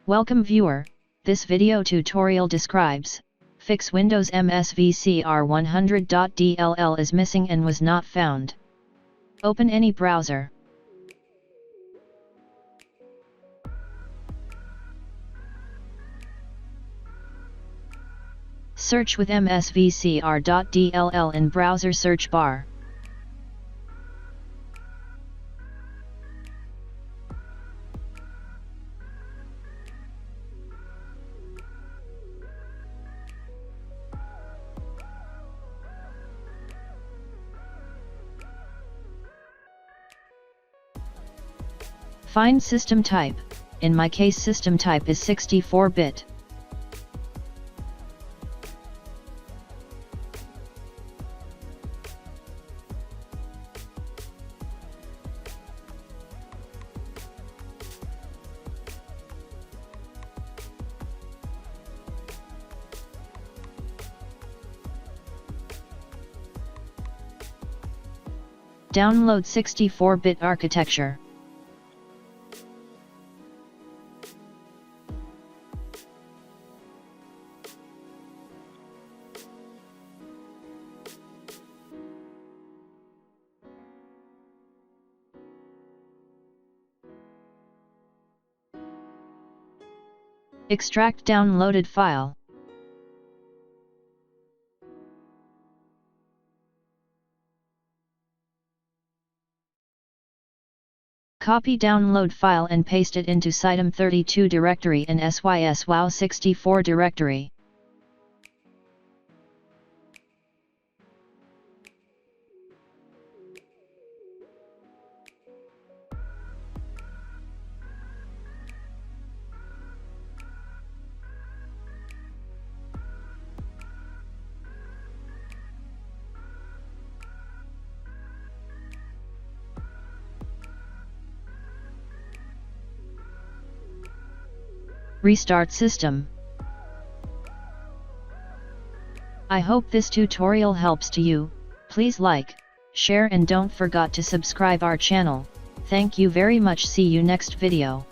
Welcome viewer, this video tutorial describes, fix Windows MSVCR100.dll is missing and was not found. Open any browser. Search with MSVCR.dll in browser search bar. Find system type. In my case system type is 64-bit. Download 64-bit architecture. Extract downloaded file. Copy download file and paste it into Sitem32 directory and SYSWow64 directory. Restart system. I hope this tutorial helps to you. Please like, share and don't forget to subscribe our channel. Thank you very much. See you next video.